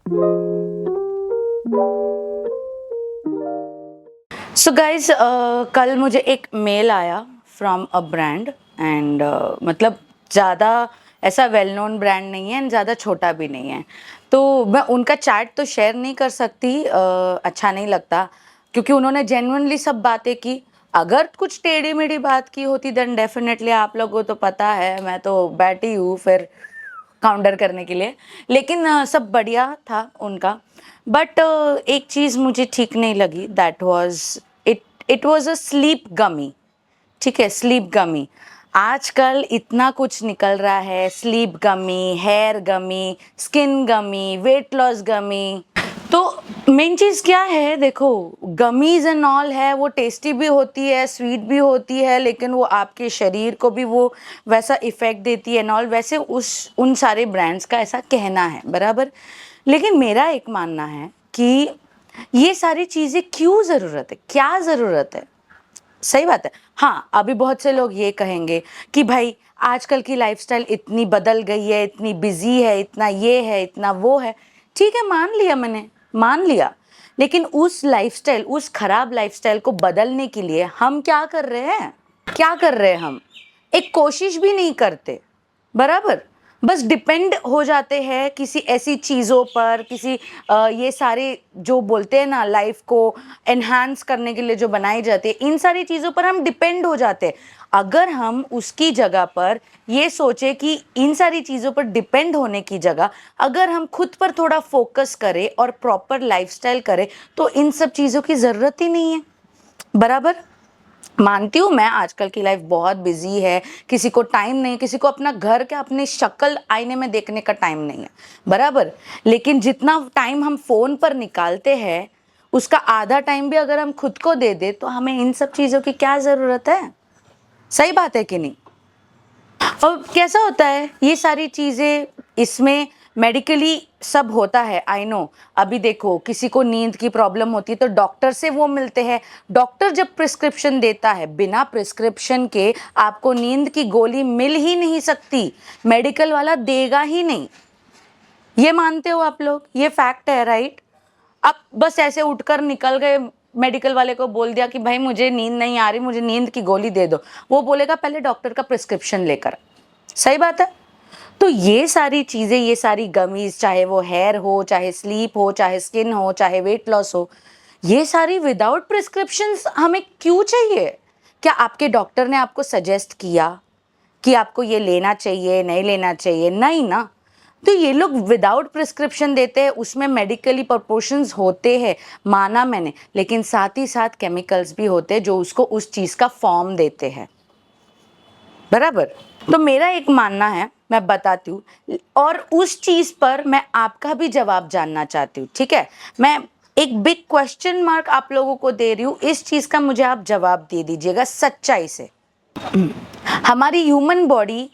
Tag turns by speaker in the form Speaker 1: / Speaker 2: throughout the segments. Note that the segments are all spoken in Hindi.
Speaker 1: सो गाइज कल मुझे एक मेल आया फ्रॉम अ ब्रांड एंड मतलब ज़्यादा ऐसा वेल नोन ब्रांड नहीं है एंड ज़्यादा छोटा भी नहीं है, तो मैं उनका चैट तो शेयर नहीं कर सकती, अच्छा नहीं लगता क्योंकि उन्होंने जेन्युइनली सब बातें की। अगर कुछ टेढ़ी मेढ़ी बात की होती देन डेफिनेटली आप लोगों को तो पता है मैं तो बैठी हूँ फिर काउंटर करने के लिए, लेकिन सब बढ़िया था उनका। बट एक चीज़ मुझे ठीक नहीं लगी, that was it was a sleep gummy. ठीक है, स्लीप गमी। आजकल इतना कुछ निकल रहा है, स्लीप गमी, हेयर गमी, स्किन गमी, वेट लॉस गमी। तो मेन चीज़ क्या है, देखो गमीज एंड ऑल है, वो टेस्टी भी होती है, स्वीट भी होती है, लेकिन वो आपके शरीर को भी वो वैसा इफ़ेक्ट देती है एंड ऑल, वैसे उन सारे ब्रांड्स का ऐसा कहना है, बराबर। लेकिन मेरा एक मानना है कि ये सारी चीज़ें क्यों ज़रूरत है, क्या ज़रूरत है। सही बात है। हाँ, अभी बहुत से लोग ये कहेंगे कि भाई आजकल की लाइफस्टाइल इतनी बदल गई है, इतनी बिजी है, इतना ये है, इतना वो है। ठीक है, मान लिया मैंने, मान लिया। लेकिन उस लाइफस्टाइल, उस खराब लाइफस्टाइल को बदलने के लिए हम क्या कर रहे हैं, क्या कर रहे हैं हम? एक कोशिश भी नहीं करते, बराबर। बस डिपेंड हो जाते हैं किसी ऐसी चीज़ों पर, किसी ये सारे जो बोलते हैं ना लाइफ को एनहांस करने के लिए जो बनाई जाती है, इन सारी चीज़ों पर हम डिपेंड हो जाते हैं। अगर हम उसकी जगह पर ये सोचे कि इन सारी चीज़ों पर डिपेंड होने की जगह अगर हम खुद पर थोड़ा फोकस करें और प्रॉपर लाइफस्टाइल करें, तो इन सब चीज़ों की ज़रूरत ही नहीं है, बराबर। मानती हूँ मैं आजकल की लाइफ बहुत बिजी है, किसी को टाइम नहीं, किसी को अपना घर के अपनी शक्ल आईने में देखने का टाइम नहीं है, बराबर। लेकिन जितना टाइम हम फ़ोन पर निकालते हैं उसका आधा टाइम भी अगर हम खुद को दे दे तो हमें इन सब चीज़ों की क्या ज़रूरत है। सही बात है कि नहीं। और कैसा होता है ये सारी चीज़ें, इसमें मेडिकली सब होता है, आई नो। अभी देखो किसी को नींद की प्रॉब्लम होती है तो डॉक्टर से वो मिलते हैं, डॉक्टर जब प्रिस्क्रिप्शन देता है, बिना प्रिस्क्रिप्शन के आपको नींद की गोली मिल ही नहीं सकती, मेडिकल वाला देगा ही नहीं। ये मानते हो आप लोग, ये फैक्ट है, राइट। अब बस ऐसे उठकर निकल गए, मेडिकल वाले को बोल दिया कि भाई मुझे नींद नहीं आ रही, मुझे नींद की गोली दे दो, वो बोलेगा पहले डॉक्टर का प्रिस्क्रिप्शन लेकर। सही बात है। तो ये सारी चीज़ें, ये सारी गमीज, चाहे वो हेयर हो, चाहे स्लीप हो, चाहे स्किन हो, चाहे वेट लॉस हो, ये सारी विदाउट प्रिस्क्रिप्शंस हमें क्यों चाहिए? क्या आपके डॉक्टर ने आपको सजेस्ट किया कि आपको ये लेना चाहिए, नहीं लेना चाहिए? नहीं ना। तो ये लोग विदाउट प्रिस्क्रिप्शन देते हैं, उसमें मेडिकली प्रपोर्शंस होते हैं, माना मैंने, लेकिन साथ ही साथ केमिकल्स भी होते हैं जो उसको उस चीज़ का फॉर्म देते हैं, बराबर। तो मेरा एक मानना है, मैं बताती हूँ, और उस चीज़ पर मैं आपका भी जवाब जानना चाहती हूँ। ठीक है, मैं एक बिग क्वेश्चन मार्क आप लोगों को दे रही हूँ, इस चीज़ का मुझे आप जवाब दे दीजिएगा सच्चाई से। हमारी ह्यूमन बॉडी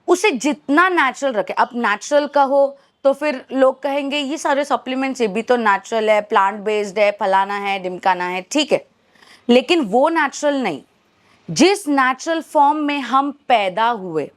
Speaker 1: उसे जितना नेचुरल रखे, अब नेचुरल कहो तो फिर लोग कहेंगे ये सारे सप्लीमेंट्स ये भी तो नेचुरल है, प्लांट बेस्ड है, फलाना है, ढिमकाना है, ठीक है। लेकिन वो नेचुरल नहीं, जिस नेचुरल फॉर्म में हम पैदा हुए,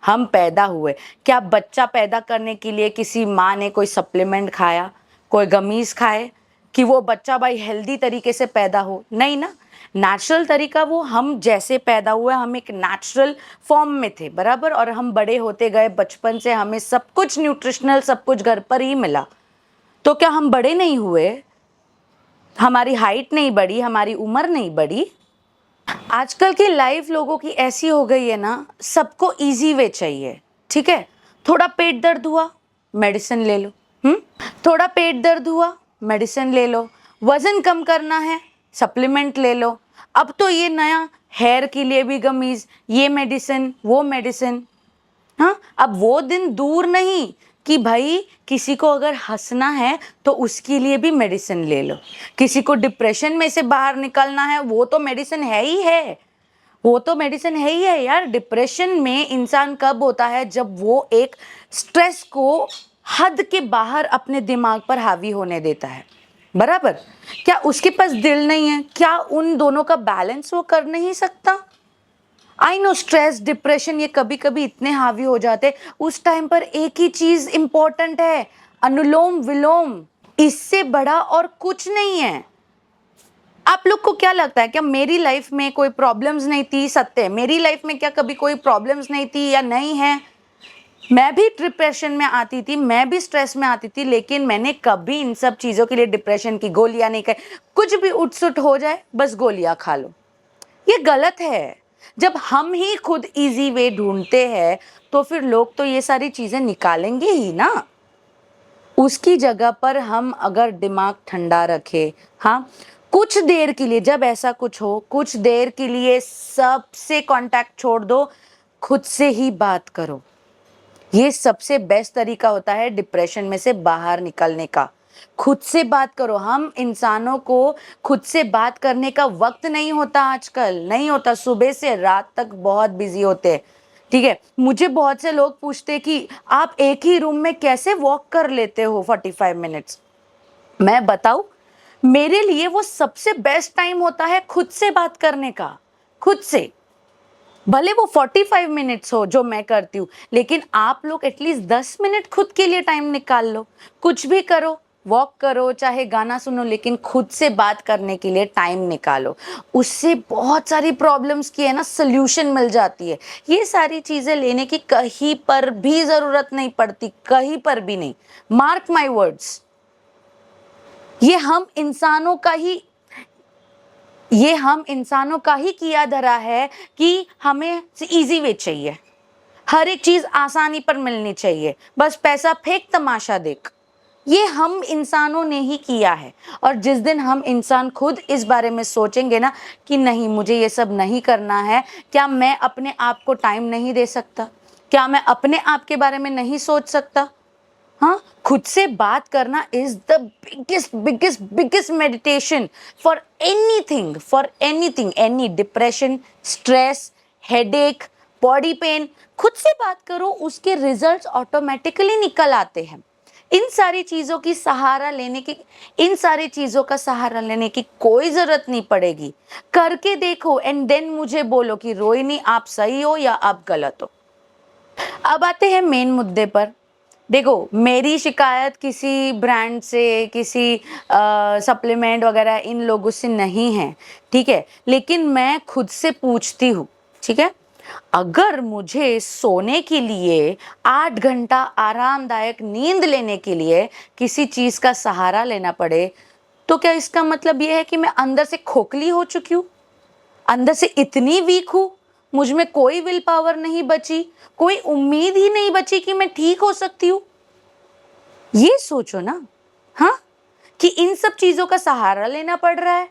Speaker 1: हम पैदा हुए, क्या बच्चा पैदा करने के लिए किसी माँ ने कोई सप्लीमेंट खाया, कोई गमीज खाए कि वो बच्चा भाई हेल्दी तरीके से पैदा हो? नहीं ना। नेचुरल तरीका वो हम जैसे पैदा हुए, हम एक नेचुरल फॉर्म में थे, बराबर। और हम बड़े होते गए, बचपन से हमें सब कुछ न्यूट्रिशनल, सब कुछ घर पर ही मिला। तो क्या हम बड़े नहीं हुए? हमारी हाइट नहीं बढ़ी, हमारी उम्र नहीं बढ़ी? आजकल की लाइफ लोगों की ऐसी हो गई है ना, सबको इजी वे चाहिए। ठीक है, थोड़ा पेट दर्द हुआ, मेडिसिन ले लो। थोड़ा पेट दर्द हुआ, मेडिसिन ले लो। वजन कम करना है, सप्लीमेंट ले लो। अब तो ये नया, हेयर के लिए भी गमीज, ये मेडिसिन, वो मेडिसिन। हाँ, अब वो दिन दूर नहीं कि भाई किसी को अगर हंसना है तो उसके लिए भी मेडिसिन ले लो, किसी को डिप्रेशन में से बाहर निकलना है, वो तो मेडिसिन है ही है, वो तो मेडिसिन है ही है यार। डिप्रेशन में इंसान कब होता है? जब वो एक स्ट्रेस को हद के बाहर अपने दिमाग पर हावी होने देता है, बराबर। क्या उसके पास दिल नहीं है? क्या उन दोनों का बैलेंस वो कर नहीं सकता? आई नो स्ट्रेस, डिप्रेशन ये कभी कभी इतने हावी हो जाते, उस टाइम पर एक ही चीज इंपॉर्टेंट है, अनुलोम विलोम, इससे बड़ा और कुछ नहीं है। आप लोग को क्या लगता है, क्या मेरी लाइफ में कोई प्रॉब्लम्स नहीं थी? सत्य है, मेरी लाइफ में क्या कभी कोई प्रॉब्लम्स नहीं थी या नहीं है? मैं भी डिप्रेशन में आती थी, मैं भी स्ट्रेस में आती थी, लेकिन मैंने कभी इन सब चीज़ों के लिए डिप्रेशन की गोलियां नहीं खाई। कुछ भी उठ-सुट हो जाए बस गोलियां खा लो, ये गलत है। जब हम ही खुद इजी वे ढूंढते हैं तो फिर लोग तो ये सारी चीज़ें निकालेंगे ही ना। उसकी जगह पर हम अगर दिमाग ठंडा रखे, हाँ, कुछ देर के लिए, जब ऐसा कुछ हो, कुछ देर के लिए सबसे कांटेक्ट छोड़ दो, खुद से ही बात करो। ये सबसे बेस्ट तरीका होता है डिप्रेशन में से बाहर निकलने का। खुद से बात करो। हम इंसानों को खुद से बात करने का वक्त नहीं होता, आजकल नहीं होता। सुबह से रात तक बहुत बिजी होते हैं, ठीक है। मुझे बहुत से लोग पूछते हैं कि आप एक ही रूम में कैसे वॉक कर लेते हो 45 मिनट्स। मैं बताऊं, मेरे लिए वो सबसे बेस्ट टाइम होता है खुद से बात करने का। खुद से, भले वो 45 मिनट्स हो जो मैं करती हूँ, लेकिन आप लोग एटलीस्ट 10 मिनट खुद के लिए टाइम निकाल लो। कुछ भी करो, वॉक करो, चाहे गाना सुनो, लेकिन खुद से बात करने के लिए टाइम निकालो। उससे बहुत सारी प्रॉब्लम्स की है ना सल्यूशन मिल जाती है। ये सारी चीज़ें लेने की कहीं पर भी ज़रूरत नहीं पड़ती, कहीं पर भी नहीं। मार्क माई वर्ड्स, ये हम इंसानों का ही किया धरा है कि हमें इजी वे चाहिए, हर एक चीज आसानी पर मिलनी चाहिए, बस पैसा फेंक तमाशा देख। ये हम इंसानों ने ही किया है। और जिस दिन हम इंसान खुद इस बारे में सोचेंगे ना कि नहीं, मुझे ये सब नहीं करना है, क्या मैं अपने आप को टाइम नहीं दे सकता? क्या मैं अपने आप के बारे में नहीं सोच सकता? हाँ, खुद से बात करना is the biggest meditation for anything, any depression, stress, headache, body pain. खुद से बात करो, उसके रिजल्ट्स ऑटोमेटिकली निकल आते हैं। इन सारी चीज़ों का सहारा लेने की कोई ज़रूरत नहीं पड़ेगी। करके देखो एंड देन मुझे बोलो कि रोहिणी आप सही हो या आप गलत हो। अब आते हैं मेन मुद्दे पर। देखो, मेरी शिकायत किसी ब्रांड से, किसी सप्लीमेंट वगैरह इन लोगों से नहीं है, ठीक है, लेकिन मैं खुद से पूछती हूँ, ठीक है। अगर मुझे सोने के लिए 8 घंटा आरामदायक नींद लेने के लिए किसी चीज़ का सहारा लेना पड़े, तो क्या इसका मतलब ये है कि मैं अंदर से खोखली हो चुकी हूँ, अंदर से इतनी वीक हूँ, मुझ में कोई विल पावर नहीं बची, कोई उम्मीद ही नहीं बची कि मैं ठीक हो सकती हूँ? ये सोचो ना, हाँ, कि इन सब चीजों का सहारा लेना पड़ रहा है।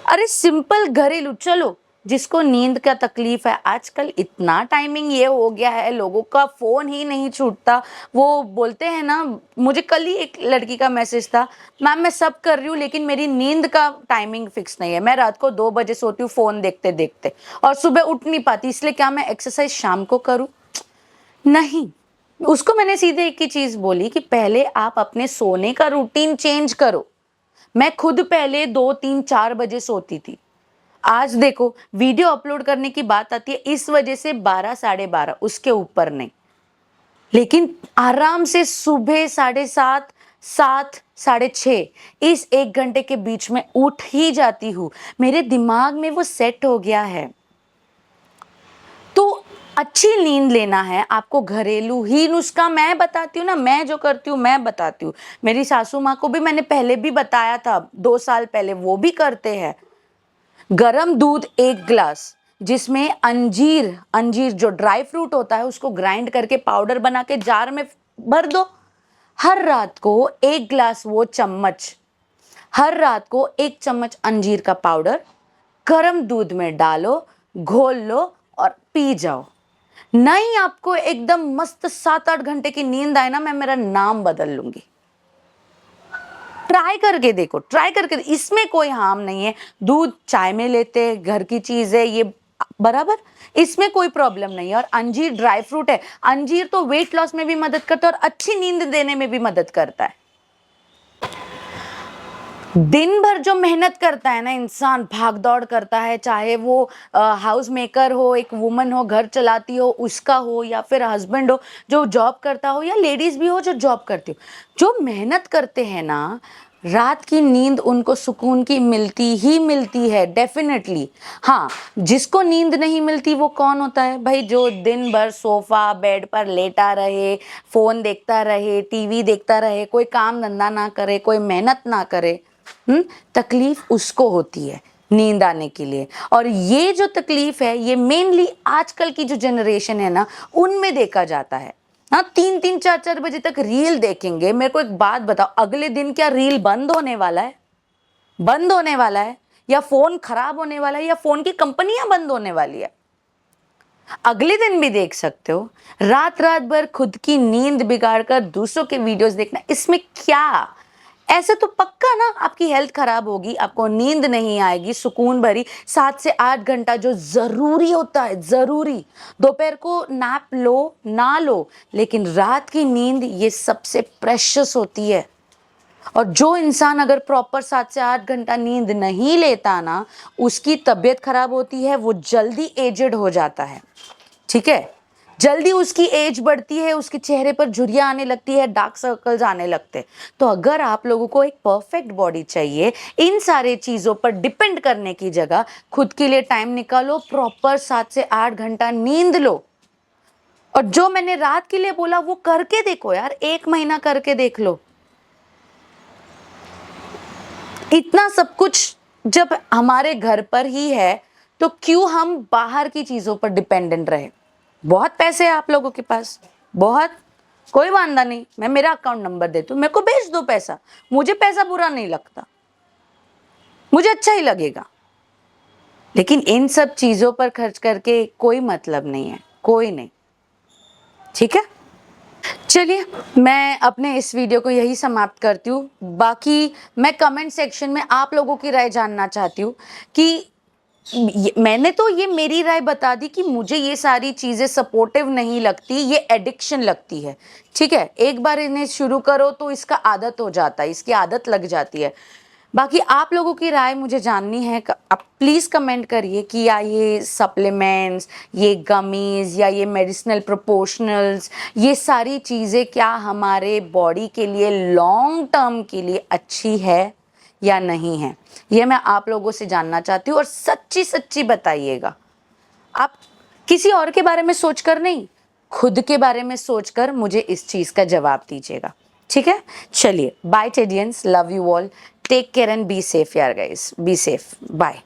Speaker 1: अरे सिंपल घरेलू, चलो जिसको नींद का तकलीफ है, आजकल इतना टाइमिंग ये हो गया है, लोगों का फोन ही नहीं छूटता। वो बोलते हैं ना, मुझे कल ही एक लड़की का मैसेज था, मैम मैं सब कर रही हूँ लेकिन मेरी नींद का टाइमिंग फिक्स नहीं है, मैं रात को 2 बजे सोती हूँ फोन देखते देखते और सुबह उठ नहीं पाती, इसलिए क्या मैं एक्सरसाइज शाम को करूँ? नहीं। उसको मैंने सीधे एक ही चीज बोली कि पहले आप अपने सोने का रूटीन चेंज करो। मैं खुद पहले 2, 3, 4 बजे सोती थी, आज देखो वीडियो अपलोड करने की बात आती है इस वजह से 12, 12:30, उसके ऊपर नहीं। लेकिन आराम से सुबह 7:30, 7, 6:30 इस 1 घंटे के बीच में उठ ही जाती हूँ। मेरे दिमाग में वो सेट हो गया है। तो अच्छी नींद लेना है आपको, घरेलू ही नुस्खा मैं बताती हूँ ना, मैं जो करती हूँ मैं बताती हूँ। मेरी सासू माँ को भी मैंने पहले भी बताया था, 2 साल पहले, वो भी करते हैं। गरम दूध 1 ग्लास, जिसमें अंजीर जो ड्राई फ्रूट होता है उसको ग्राइंड करके पाउडर बना के जार में भर दो। हर रात को 1 ग्लास वो चम्मच, हर रात को 1 चम्मच अंजीर का पाउडर गरम दूध में डालो, घोल लो और पी जाओ। नहीं आपको एकदम मस्त 7-8 घंटे की नींद आए ना, मैं मेरा नाम बदल लूंगी। ट्राई करके देखो, इसमें कोई हार्म नहीं है। दूध चाय में लेते, घर की चीज है ये, बराबर, इसमें कोई प्रॉब्लम नहीं है। और अंजीर ड्राई फ्रूट है, अंजीर तो वेट लॉस में भी मदद करता है और अच्छी नींद देने में भी मदद करता है। दिन भर जो मेहनत करता है ना इंसान, भाग दौड़ करता है, चाहे वो हाउस मेकर हो, एक वुमन हो, घर चलाती हो उसका हो, या फिर हस्बैंड हो जो जॉब करता हो, या लेडीज भी हो जो जॉब करती हो, जो मेहनत करते हैं ना, रात की नींद उनको सुकून की मिलती ही मिलती है डेफिनेटली। हाँ, जिसको नींद नहीं मिलती वो कौन होता है भाई? जो दिन भर सोफा बेड पर लेटा रहे, फोन देखता रहे, टीवी देखता रहे, कोई काम धंधा ना करे, कोई मेहनत ना करे। तकलीफ उसको होती है नींद आने के लिए। और ये जो तकलीफ है ये मेनली आजकल की जो जनरेशन है ना उनमें देखा जाता है। हाँ, 3-3 4-4 बजे तक रील देखेंगे। मेरे को एक बात बताओ, अगले दिन क्या रील बंद होने वाला है? बंद होने वाला है? या फोन खराब होने वाला है? या फोन की कंपनियां बंद होने वाली है? अगले दिन भी देख सकते हो। रात रात भर खुद की नींद बिगाड़ कर दूसरों के वीडियोस देखना, इसमें क्या? ऐसे तो पक्का ना आपकी हेल्थ खराब होगी, आपको नींद नहीं आएगी सुकून भरी 7 से 8 घंटा जो जरूरी होता है, जरूरी। दोपहर को नैप लो ना लो, लेकिन रात की नींद ये सबसे प्रेशियस होती है। और जो इंसान अगर प्रॉपर 7 से 8 घंटा नींद नहीं लेता ना, उसकी तबीयत खराब होती है, वो जल्दी एजेड हो जाता है। ठीक है, जल्दी उसकी एज बढ़ती है, उसके चेहरे पर झुर्रियां आने लगती है, डार्क सर्कल्स आने लगते हैं। तो अगर आप लोगों को एक परफेक्ट बॉडी चाहिए, इन सारे चीजों पर डिपेंड करने की जगह खुद के लिए टाइम निकालो, प्रॉपर 7 से 8 घंटा नींद लो। और जो मैंने रात के लिए बोला वो करके देखो यार, 1 महीना करके देख लो। इतना सब कुछ जब हमारे घर पर ही है तो क्यों हम बाहर की चीजों पर डिपेंडेंट रहे? बहुत पैसे है आप लोगों के पास, बहुत, कोई वांदा नहीं, मैं मेरा अकाउंट नंबर देती हूँ, मेरे को भेज दो पैसा। मुझे पैसा बुरा नहीं लगता, मुझे अच्छा ही लगेगा। लेकिन इन सब चीजों पर खर्च करके कोई मतलब नहीं है, कोई नहीं। ठीक है, चलिए मैं अपने इस वीडियो को यही समाप्त करती हूँ। बाकी मैं कमेंट सेक्शन में आप लोगों की राय जानना चाहती हूँ कि मैंने तो ये मेरी राय बता दी कि मुझे ये सारी चीज़ें सपोर्टिव नहीं लगती, ये एडिक्शन लगती है। ठीक है, एक बार इन्हें शुरू करो तो इसका आदत हो जाता है, इसकी आदत लग जाती है। बाकी आप लोगों की राय मुझे जाननी है। आप प्लीज़ कमेंट करिए कि या ये सप्लीमेंट्स, ये गमीज़ या ये मेडिसिनल प्रोपोर्शनल्स, ये सारी चीज़ें क्या हमारे बॉडी के लिए लॉन्ग टर्म के लिए अच्छी है या नहीं है, ये मैं आप लोगों से जानना चाहती हूँ। और सच्ची सच्ची बताइएगा, आप किसी और के बारे में सोचकर नहीं, खुद के बारे में सोचकर मुझे इस चीज़ का जवाब दीजिएगा। ठीक है, चलिए bye Tedians, love you all, take care and be safe यार गाइस, बी सेफ, बाय।